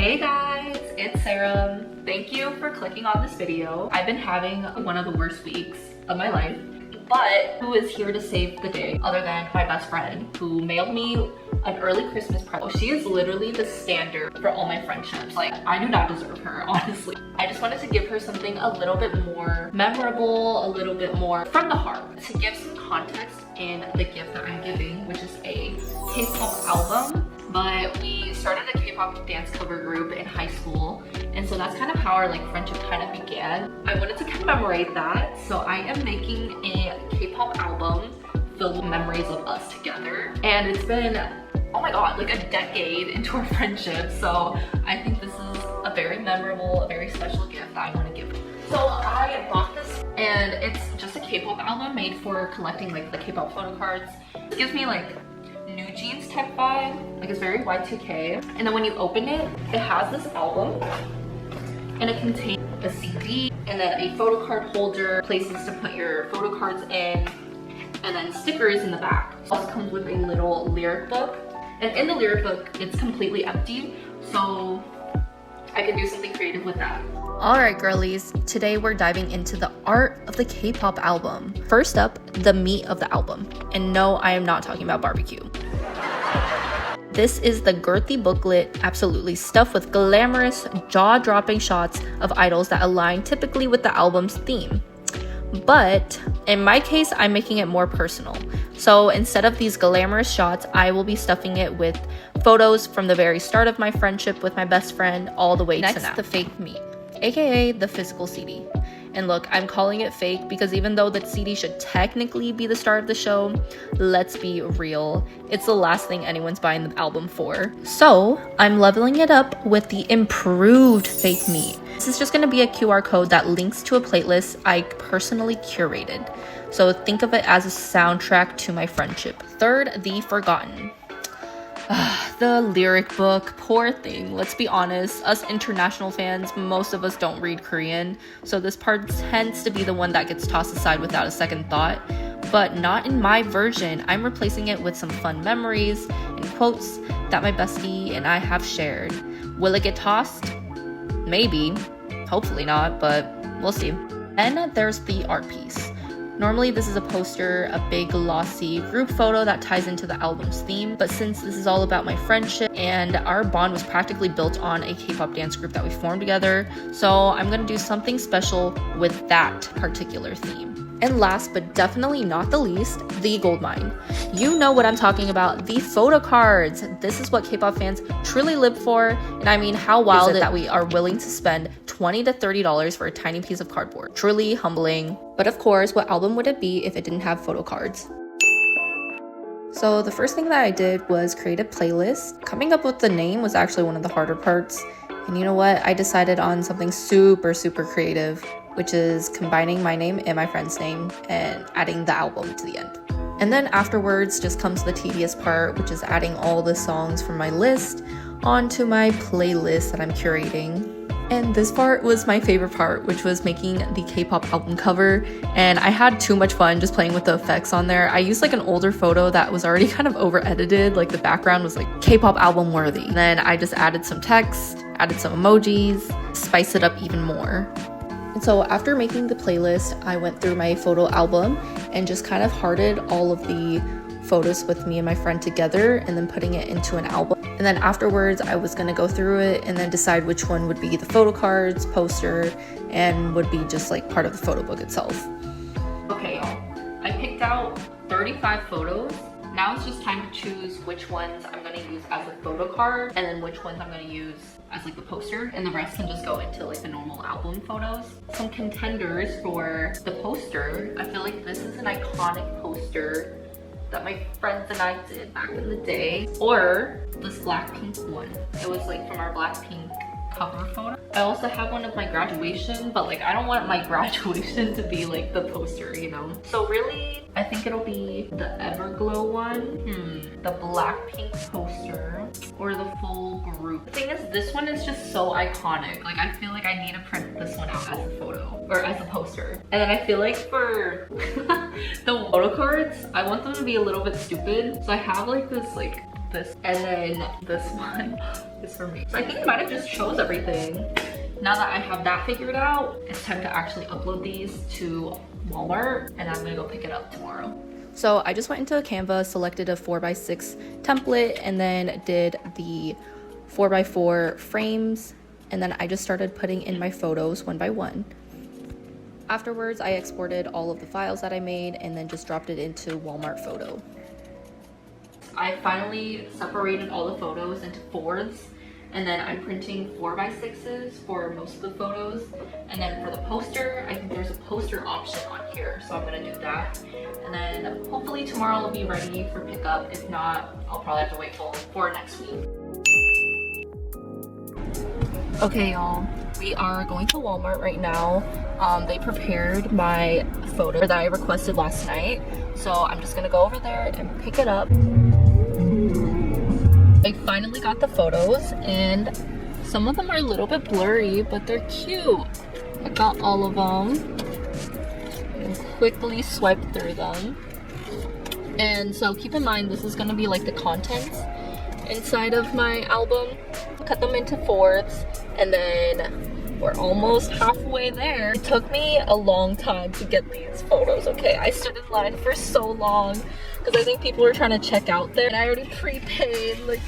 Hey guys, it's Sarah. Thank you for clicking on this video. I've been having one of the worst weeks of my life, but who is here to save the day other than my best friend who mailed me an early Christmas present. She is literally the standard for all my friendships. Like, I do not deserve her, honestly. I just wanted to give her something a little bit more memorable, a little bit more from the heart. To give some context in the gift that I'm giving, which is a K-pop album. But we started a K-pop dance cover group in high school, and so that's kind of how our friendship kind of began. I wanted to commemorate that, so I am making a K-pop album filled with memories of us together. And it's been, oh my god, like a decade into our friendship, so I think this is a very memorable, a very special gift that I want to give. So I bought this, and it's just a K-pop album made for collecting the K-pop photo cards. It gives me new jeans type vibe, it's very Y2K. And then when you open it, it has this album, and it contains a CD and then a photo card holder, places to put your photo cards in, and then stickers in the back. It also comes with a little lyric book, and in the lyric book it's completely empty, so I can do something creative with that. Alright girlies, today we're diving into the art of the K-pop album. First up, the meat of the album. And no, I am not talking about barbecue. This is the girthy booklet, absolutely stuffed with glamorous, jaw-dropping shots of idols that align typically with the album's theme. But in my case, I'm making it more personal. So instead of these glamorous shots, I will be stuffing it with photos from the very start of my friendship with my best friend all the way to now. Next, the fake meat, aka the physical CD. And look, I'm calling it fake because even though the CD should technically be the start of the show, let's be real, it's the last thing anyone's buying the album for. So I'm leveling it up with the improved fake meat. This is just going to be a QR code that links to a playlist I personally curated. So think of it as a soundtrack to my friendship. Third, the forgotten. The lyric book, poor thing. Let's be honest, us international fans, most of us don't read Korean, so this part tends to be the one that gets tossed aside without a second thought. But not in my version. I'm replacing it with some fun memories and quotes that my bestie and I have shared. Will it get tossed? Maybe. Hopefully not, but we'll see. Then there's the art piece. Normally this is a poster, a big glossy group photo that ties into the album's theme, but since this is all about my friendship and our bond was practically built on a K-pop dance group that we formed together, so I'm gonna do something special with that particular theme. And last but definitely not the least, the goldmine. You know what I'm talking about, the photo cards. This is what K-pop fans truly live for, and I mean, how wild is it that we are willing to spend $20 to $30 for a tiny piece of cardboard? Truly humbling. But of course, what album would it be if it didn't have photo cards? So the first thing that I did was create a playlist. Coming up with the name was actually one of the harder parts. And you know what? I decided on something super creative, which is combining my name and my friend's name and adding the album to the end. And then afterwards just comes the tedious part, which is adding all the songs from my list onto my playlist that I'm curating. And this part was my favorite part, which was making the K-pop album cover. And I had too much fun just playing with the effects on there. I used an older photo that was already kind of over edited, the background was K-pop album worthy. And then I just added some text, added some emojis, spiced it up even more. And so after making the playlist, I went through my photo album and just kind of hearted all of the photos with me and my friend together and then putting it into an album. And then afterwards, I was gonna go through it and then decide which one would be the photo cards, poster, and would be just part of the photo book itself. Okay, y'all, I picked out 35 photos. Now it's just time to choose which ones I'm gonna use as a photo card and then which ones I'm gonna use as the poster, and the rest can just go into the normal album photos. Some contenders for the poster. I feel like this is an iconic poster that my friends and I did back in the day, or this Blackpink one. It was from our Blackpink cover photo. I also have one of my graduation, but I don't want my graduation to be the poster, you know? So really, I think it'll be the Everglow one, the Blackpink poster, or the full group. The thing is, this one is just so iconic. I feel I need to print this one out as a photo, or as a poster. And then I feel for the photo cards, I want them to be a little bit stupid. So I have this this, and then this one is for me. So I think it might have just chose everything. Now that I have that figured out, it's time to actually upload these to Walmart, and I'm gonna go pick it up tomorrow. So I just went into Canva, selected a 4x6 template, and then did the 4x4 frames, and then I just started putting in my photos one by one. Afterwards, I exported all of the files that I made and then just dropped it into Walmart Photo. I finally separated all the photos into fourths, and then I'm printing 4x6s for most of the photos. And then for the poster, I think there's a poster option on here, so I'm gonna do that. And then hopefully tomorrow I'll be ready for pickup. If not, I'll probably have to wait for next week. Okay, y'all, we are going to Walmart right now. They prepared my photo that I requested last night, so I'm just gonna go over there and pick it up. I finally got the photos, and some of them are a little bit blurry, but they're cute. I got all of them and quickly swiped through them. And so keep in mind, this is gonna be like the contents inside of my album. Cut them into fourths, and then we're almost halfway there. It took me a long time to get these photos, okay? I stood in line for so long because I think people were trying to check out there, and I already prepaid. Like,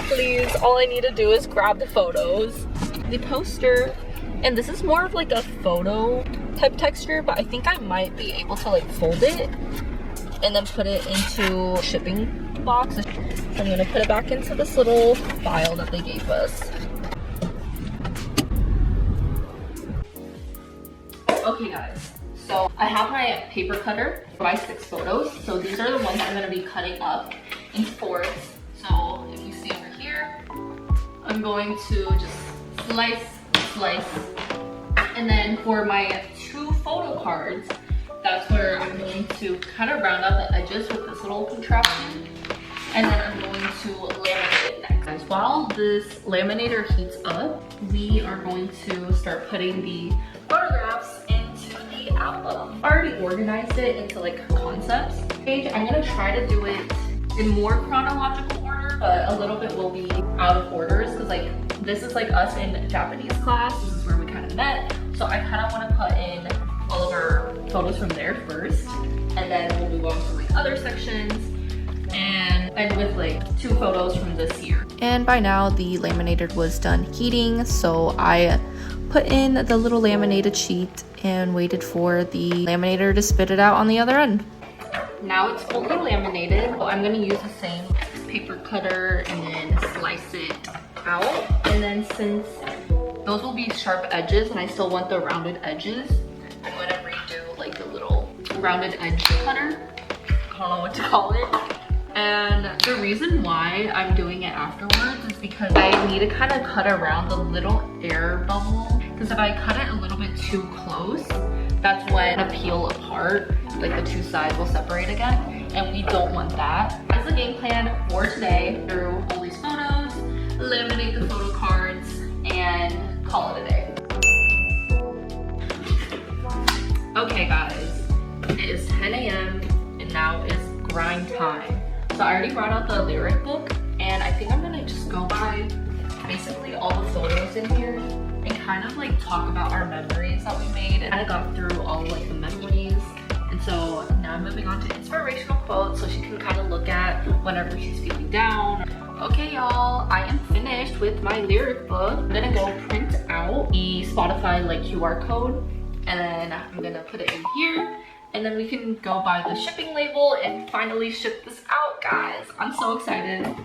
please, all I need to do is grab the photos. The poster, and this is more of like a photo type texture, but I think I might be able to like fold it and then put it into shipping box. So I'm gonna put it back into this little file that they gave us. Okay guys, so I have my paper cutter for my 6 photos. So these are the ones I'm gonna be cutting up in fourths. So if you see over here, I'm going to just slice. And then for my 2 photo cards, that's where I'm going to kind of round out the edges with this little contraption. And then I'm going to laminate it next. Guys, while this laminator heats up, we are going to start putting the photographs into the album. I already organized it into like concepts page. I'm gonna try to do it in more chronological order, but a little bit will be out of orders because like this is like us in Japanese class. This is where we kind of met. So I kind of want to put in all of our photos from there first, and then we'll move on to like other sections and end with like 2 photos from this year. And by now the laminator was done heating, so I put in the little laminated sheet and waited for the laminator to spit it out on the other end. Now it's fully laminated, so I'm gonna use the same paper cutter and then slice it out. And then since those will be sharp edges and I still want the rounded edges, I'm gonna redo like the little rounded edge cutter. I don't know what to call it. And the reason why I'm doing it afterwards is because I need to kind of cut around the little air bubble. Because if I cut it a little bit too close, that's when it'll peel apart. Like the 2 sides will separate again. And we don't want that. That's the game plan for today. Through all these photos, laminate the photo cards, and call it a day. Okay guys, it is 10 a.m. and now is grind time. So I already brought out the lyric book, and I think I'm gonna just go by basically all the photos in here and kind of like talk about our memories that we made. And I got through all like the memories. And so now I'm moving on to inspirational quotes so she can kind of look at whenever she's feeling down. Okay y'all, I am finished with my lyric book. I'm gonna go print out the Spotify like QR code, and then I'm gonna put it in here. And then we can go buy the shipping label and finally ship this out, guys. I'm so excited.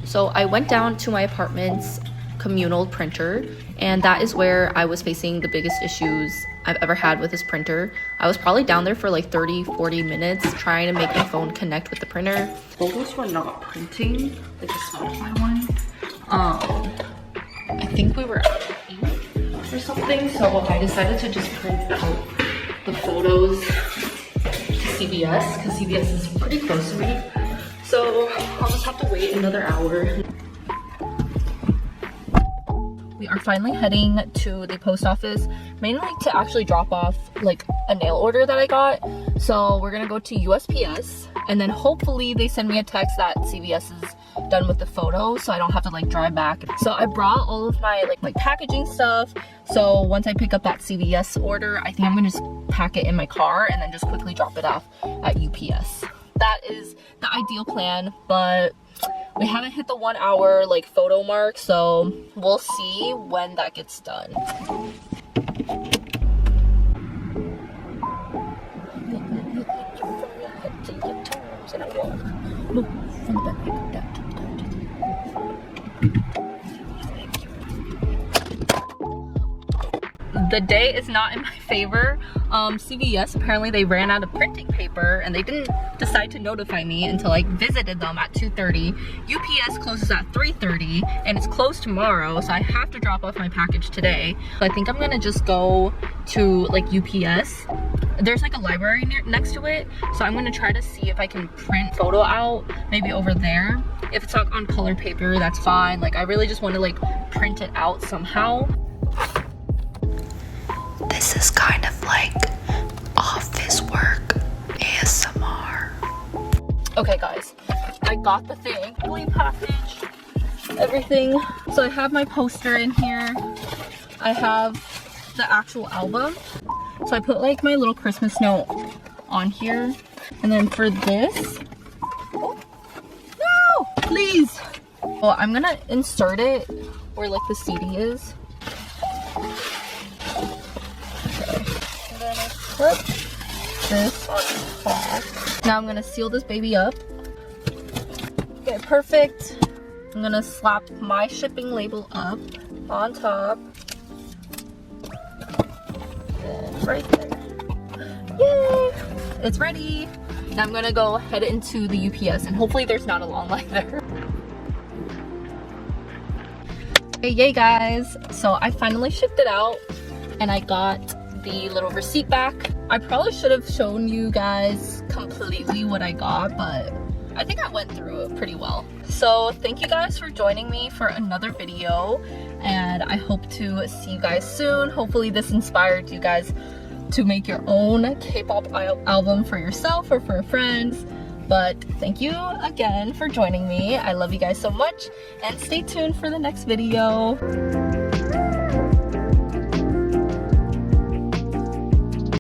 So I went down to my apartment's communal printer, and that is where I was facing the biggest issues I've ever had with this printer. I was probably down there for like 30-40 minutes trying to make my phone connect with the printer. Photos were not printing, like the Spotify one. I think we were out of ink or something, so I decided to just print out the photos to CVS, because CVS is pretty close to me. So I'll just have to wait another hour. We are finally heading to the post office, mainly to actually drop off like a nail order that I got. So we're gonna go to USPS and then hopefully they send me a text that CVS is done with the photo, so I don't have to like drive back. So I brought all of my like packaging stuff, so once I pick up that CVS order, I think I'm gonna just pack it in my car and then just quickly drop it off at UPS. That is the ideal plan, but we haven't hit the 1 hour like photo mark, so we'll see when that gets done. The day is not in my favor. CVS, apparently they ran out of printing paper and they didn't decide to notify me until I visited them at 2:30. UPS closes at 3:30 and it's closed tomorrow, so I have to drop off my package today. So I think I'm gonna just go to like UPS. There's like a library next to it, so I'm gonna try to see if I can print photo out maybe over there. If it's not on color paper, that's fine. Like I really just want to like print it out somehow. This is kind of like office work ASMR. Okay guys, I got the thing fully packaged, everything. So I have my poster in here. I have the actual album. So I put like my little Christmas note on here. And then for this, oh, no, please. Well, I'm gonna insert it where like the CD is. Put this on top. Now I'm gonna seal this baby up. Okay, perfect. I'm gonna slap my shipping label up on top. And right there. Yay! It's ready. Now I'm gonna go head into the UPS and hopefully there's not a long line there. Okay, yay guys. So I finally shipped it out and I got the little receipt back. I probably should have shown you guys completely what I got, but I think I went through it pretty well. So thank you guys for joining me for another video, and I hope to see you guys soon. Hopefully this inspired you guys to make your own K-pop album for yourself or for friends. But thank you again for joining me. I love you guys so much, and stay tuned for the next video.